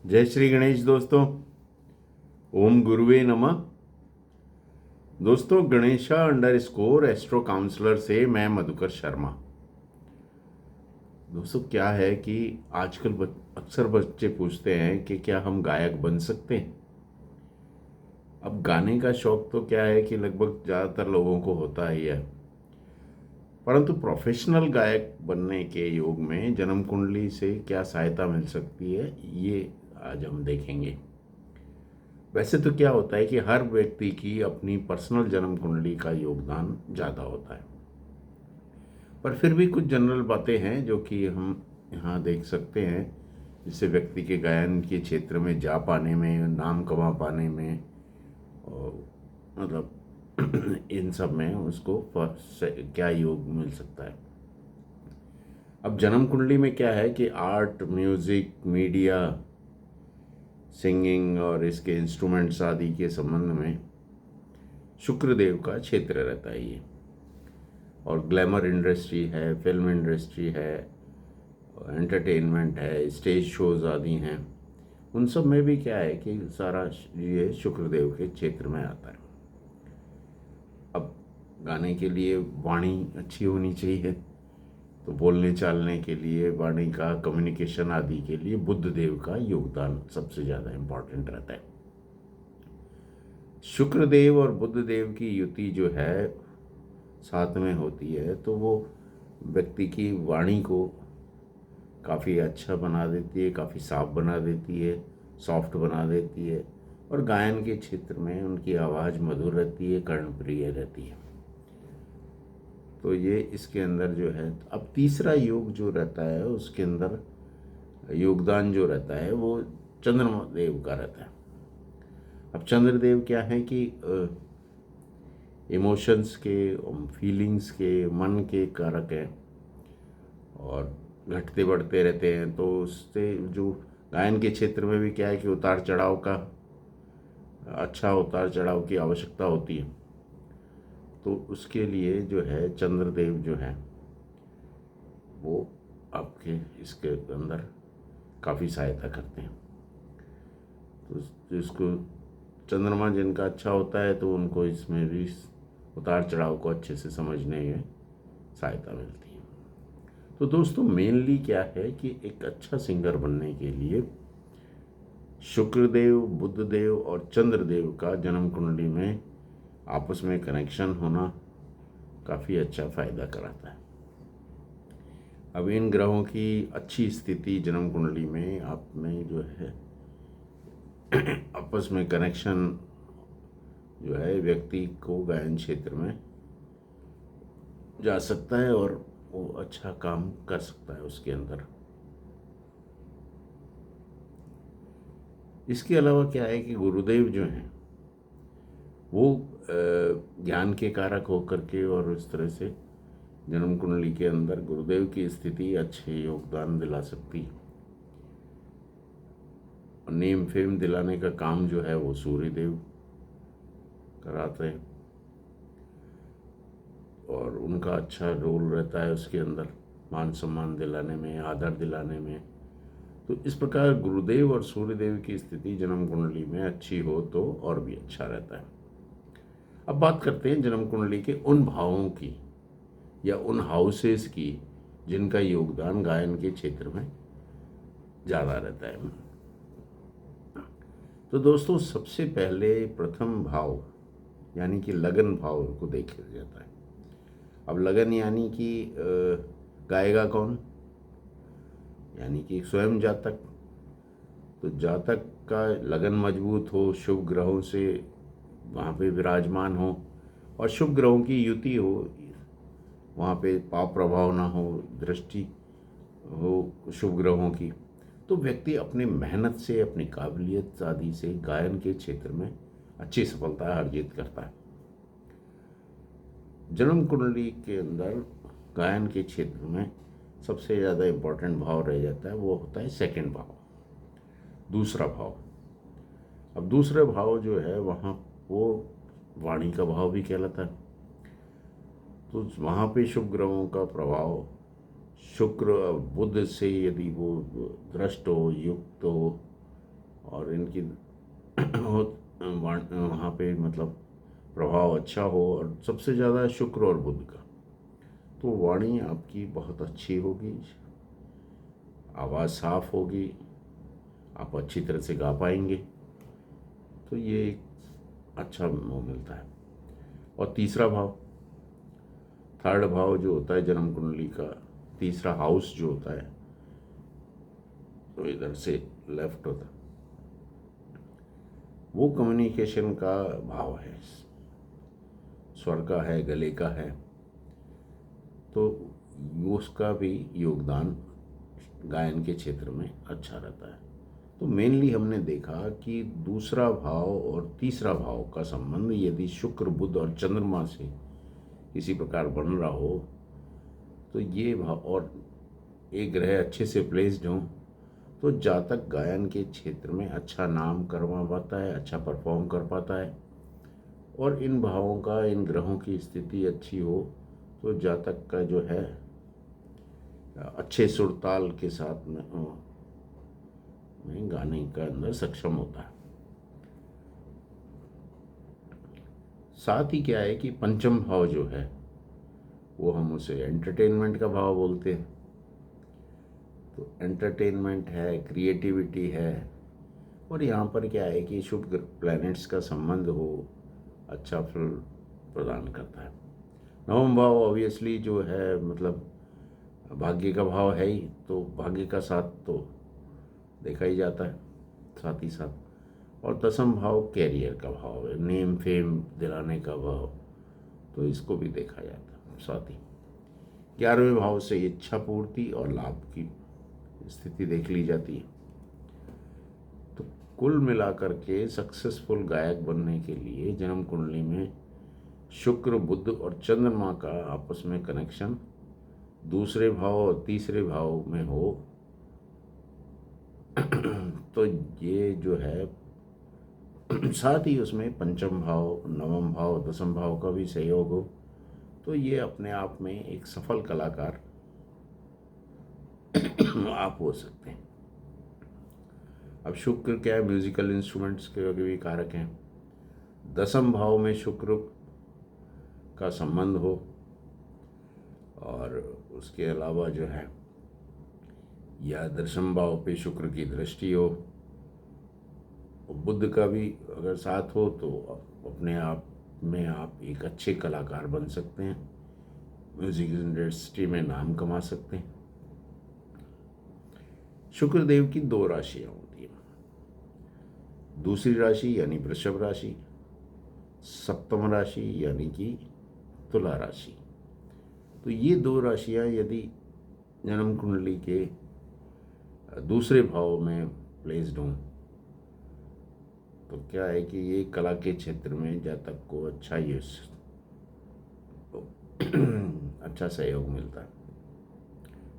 जय श्री गणेश दोस्तों। ओम गुरुवे नमः। दोस्तों, गणेशा _ एस्ट्रो काउंसलर से मैं मधुकर शर्मा। दोस्तों, क्या है कि आजकल अक्सर बच्चे पूछते हैं कि क्या हम गायक बन सकते हैं। अब गाने का शौक तो क्या है कि लगभग ज़्यादातर लोगों को होता ही है, परंतु प्रोफेशनल गायक बनने के योग में जन्म कुंडली से क्या सहायता मिल सकती है, ये आज हम देखेंगे। वैसे तो क्या होता है कि हर व्यक्ति की अपनी पर्सनल जन्म कुंडली का योगदान ज़्यादा होता है, पर फिर भी कुछ जनरल बातें हैं जो कि हम यहाँ देख सकते हैं, जिससे व्यक्ति के गायन के क्षेत्र में जा पाने में, नाम कमा पाने में, और मतलब इन सब में उसको क्या योग मिल सकता है। अब जन्म कुंडली में क्या है कि आर्ट, म्यूज़िक, मीडिया, सिंगिंग और इसके इंस्ट्रूमेंट्स आदि के संबंध में शुक्रदेव का क्षेत्र रहता है ये। और ग्लैमर इंडस्ट्री है, फिल्म इंडस्ट्री है, एंटरटेनमेंट है, स्टेज शोज आदि हैं, उन सब में भी क्या है कि सारा ये शुक्रदेव के क्षेत्र में आता है। अब गाने के लिए वाणी अच्छी होनी चाहिए, तो बोलने चालने के लिए, वाणी का कम्युनिकेशन आदि के लिए बुध देव का योगदान सबसे ज़्यादा इम्पोर्टेंट रहता है। शुक्रदेव और बुध देव की युति जो है साथ में होती है, तो वो व्यक्ति की वाणी को काफ़ी अच्छा बना देती है, काफ़ी साफ बना देती है, सॉफ्ट बना देती है, और गायन के क्षेत्र में उनकी आवाज़ मधुर रहती है, कर्णप्रिय रहती है। तो ये इसके अंदर जो है। अब तीसरा योग जो रहता है, उसके अंदर योगदान जो रहता है वो चंद्रदेव का रहता है। अब चंद्रदेव क्या है कि इमोशंस के, फीलिंग्स के, मन के कारक हैं, और घटते बढ़ते रहते हैं, तो उससे जो गायन के क्षेत्र में भी क्या है कि उतार चढ़ाव का, अच्छा उतार चढ़ाव की आवश्यकता होती है। तो उसके लिए जो है चंद्रदेव जो है वो आपके इसके अंदर काफ़ी सहायता करते हैं। तो इसको चंद्रमा जिनका अच्छा होता है, तो उनको इसमें भी उतार चढ़ाव को अच्छे से समझने में सहायता मिलती है। तो दोस्तों, मेनली क्या है कि एक अच्छा सिंगर बनने के लिए शुक्रदेव, बुधदेव और चंद्रदेव का जन्म कुंडली में आपस में कनेक्शन होना काफ़ी अच्छा फायदा कराता है। अब इन ग्रहों की अच्छी स्थिति जन्म कुंडली में आप में जो है आपस में कनेक्शन जो है व्यक्ति को गायन क्षेत्र में जा सकता है, और वो अच्छा काम कर सकता है उसके अंदर। इसके अलावा क्या है कि गुरुदेव जो हैं वो ज्ञान के कारक होकर के, और इस तरह से जन्म कुंडली के अंदर गुरुदेव की स्थिति अच्छे योगदान दिला सकती है। नेम फेम दिलाने का काम जो है वो सूर्यदेव कराते हैं, और उनका अच्छा रोल रहता है उसके अंदर, मान सम्मान दिलाने में, आदर दिलाने में। तो इस प्रकार गुरुदेव और सूर्यदेव की स्थिति जन्म कुंडली में अच्छी हो तो और भी अच्छा रहता है। अब बात करते हैं जन्म कुंडली के उन भावों की या उन हाउसेस की जिनका योगदान गायन के क्षेत्र में ज़्यादा रहता है। तो दोस्तों, सबसे पहले प्रथम भाव यानी कि लगन भाव को देखा जाता है। अब लगन यानी कि गाएगा कौन, यानी कि स्वयं जातक। तो जातक का लगन मजबूत हो, शुभ ग्रहों से वहाँ पे विराजमान हो, और शुभ ग्रहों की युति हो, वहाँ पे पाप प्रभाव ना हो, दृष्टि हो शुभ ग्रहों की, तो व्यक्ति अपनी मेहनत से, अपनी काबिलियत आदि से गायन के क्षेत्र में अच्छी सफलता अर्जित करता है। जन्म कुंडली के अंदर गायन के क्षेत्र में सबसे ज़्यादा इम्पोर्टेंट भाव रह जाता है, वो होता है सेकंड भाव, दूसरा भाव। अब दूसरे भाव जो है वहाँ वो वाणी का भाव भी कहलाता है। तो वहाँ पे शुभ ग्रहों का प्रभाव, शुक्र और बुध से यदि वो दृष्ट हो, युक्त हो, और इनकी वहाँ पे मतलब प्रभाव अच्छा हो, और सबसे ज़्यादा शुक्र और बुध का, तो वाणी आपकी बहुत अच्छी होगी, आवाज़ साफ होगी, आप अच्छी तरह से गा पाएंगे। तो ये एक अच्छा वो मिलता है। और तीसरा भाव, थर्ड भाव जो होता है जन्म कुंडली का, तीसरा हाउस जो होता है, तो इधर से लेफ्ट होता है, वो कम्युनिकेशन का भाव है, स्वर का है, गले का है। तो उसका भी योगदान गायन के क्षेत्र में अच्छा रहता है। तो मेनली हमने देखा कि दूसरा भाव और तीसरा भाव का संबंध यदि शुक्र, बुध और चंद्रमा से किसी प्रकार बन रहा हो, तो ये भाव और एक ग्रह अच्छे से प्लेस्ड हों, तो जातक गायन के क्षेत्र में अच्छा नाम करवा पाता है, अच्छा परफॉर्म कर पाता है। और इन भावों का, इन ग्रहों की स्थिति अच्छी हो तो जातक का जो है अच्छे सुरताल के साथ में गाने का अंदर सक्षम होता है। साथ ही क्या है कि पंचम भाव जो है वो हम उसे एंटरटेनमेंट का भाव बोलते हैं। तो एंटरटेनमेंट है, क्रिएटिविटी है, और यहाँ पर क्या है कि शुभ प्लैनेट्स का संबंध हो, अच्छा फल प्रदान करता है। नवम भाव ऑब्वियसली जो है मतलब भाग्य का भाव है ही, तो भाग्य का साथ तो देखा ही जाता है साथ ही साथ। और दसम भाव कैरियर का भाव है, नेम फेम दिलाने का भाव, तो इसको भी देखा जाता है साथ ही। 11वें भाव से इच्छा पूर्ति और लाभ की स्थिति देख ली जाती है। तो कुल मिलाकर के सक्सेसफुल गायक बनने के लिए जन्म कुंडली में शुक्र, बुध और चंद्रमा का आपस में कनेक्शन दूसरे भाव और तीसरे भाव में हो, तो ये जो है साथ ही उसमें पंचम भाव, नवम भाव, दसम भाव का भी सहयोग हो, तो ये अपने आप में एक सफल कलाकार आप हो सकते हैं। अब शुक्र क्या है, म्यूजिकल इंस्ट्रूमेंट्स के भी कारक हैं। दसम भाव में शुक्र का संबंध हो, और उसके अलावा जो है या दशम भाव पे शुक्र की दृष्टि हो, बुध का भी अगर साथ हो, तो अपने आप में आप एक अच्छे कलाकार बन सकते हैं, म्यूजिक इंडस्ट्री में नाम कमा सकते हैं। शुक्रदेव की 2 राशियां होती हैं, दूसरी राशि यानी वृषभ राशि, सप्तम राशि यानी कि तुला राशि। तो ये 2 राशियां यदि जन्म कुंडली के दूसरे भाव में प्लेस्ड हों, तो क्या है कि ये कला के क्षेत्र में जातक को अच्छा अच्छा सहयोग मिलता है,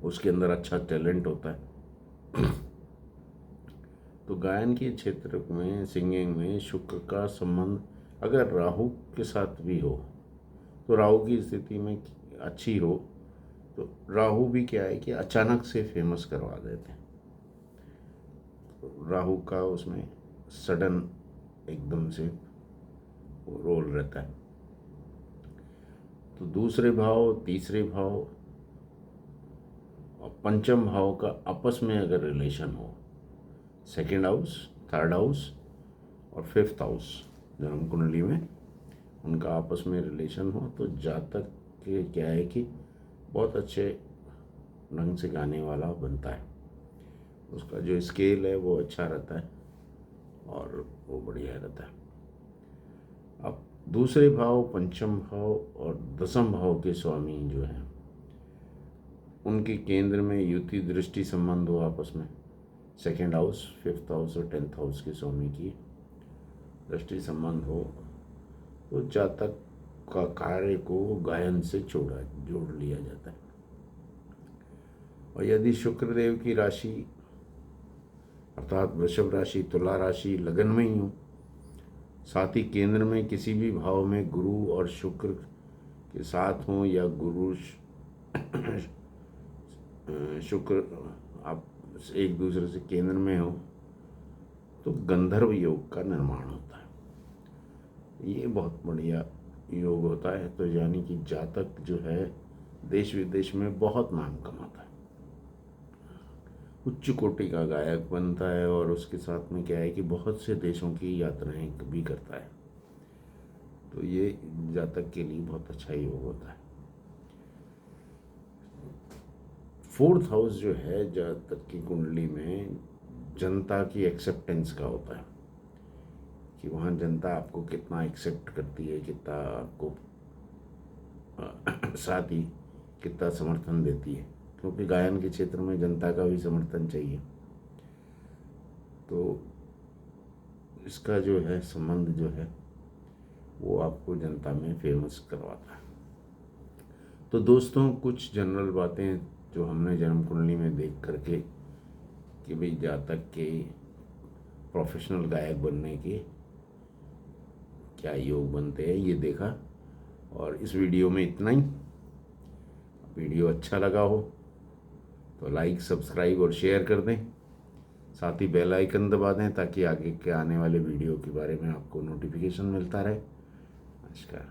उसके अंदर अच्छा टैलेंट होता है। तो गायन के क्षेत्र में, सिंगिंग में शुक्र का संबंध अगर राहु के साथ भी हो, तो राहु की स्थिति में अच्छी हो, तो राहु भी क्या है कि अचानक से फेमस करवा देते हैं। तो राहु का उसमें सडन एकदम से रोल रहता है। तो दूसरे भाव, तीसरे भाव और पंचम भाव का आपस में अगर रिलेशन हो, सेकेंड हाउस, थर्ड हाउस और फिफ्थ हाउस जन्म कुंडली में उनका आपस में रिलेशन हो, तो जातक के क्या है कि बहुत अच्छे ढंग से गाने वाला बनता है, उसका जो स्केल है वो अच्छा रहता है और वो बढ़िया रहता है। अब दूसरे भाव, पंचम भाव और दसम भाव के स्वामी जो हैं, उनके केंद्र में युति दृष्टि संबंध हो आपस में, सेकेंड हाउस, फिफ्थ हाउस और 10th हाउस के स्वामी की दृष्टि संबंध हो, तो जातक का कार्य को गायन से जोड़ लिया जाता है। और यदि शुक्रदेव की राशि अर्थात वृषभ राशि, तुला राशि लगन में ही हो, साथ ही केंद्र में किसी भी भाव में गुरु और शुक्र के साथ हों, या गुरु शुक्र आप एक दूसरे से केंद्र में हो, तो गंधर्व योग का निर्माण होता है। ये बहुत बढ़िया योग होता है। तो यानी कि जातक जो है देश विदेश में बहुत नाम कमाता है, उच्च कोटि का गायक बनता है, और उसके साथ में क्या है कि बहुत से देशों की यात्राएं भी करता है। तो ये जातक के लिए बहुत अच्छा योग होता है। फोर्थ हाउस जो है जातक की कुंडली में जनता की एक्सेप्टेंस का होता है, कि वहाँ जनता आपको कितना एक्सेप्ट करती है, कितना आपको साथ ही कितना समर्थन देती है, क्योंकि गायन के क्षेत्र में जनता का भी समर्थन चाहिए। तो इसका जो है संबंध जो है वो आपको जनता में फेमस करवाता है। तो दोस्तों, कुछ जनरल बातें जो हमने जन्म कुंडली में देख करके कि भाई जातक के प्रोफेशनल गायक बनने के क्या योग बनते हैं, ये देखा। और इस वीडियो में इतना ही। वीडियो अच्छा लगा हो तो लाइक, सब्सक्राइब और शेयर कर दें। साथ ही बेल आइकन दबा दें ताकि आगे के आने वाले वीडियो के बारे में आपको नोटिफिकेशन मिलता रहे। नमस्कार।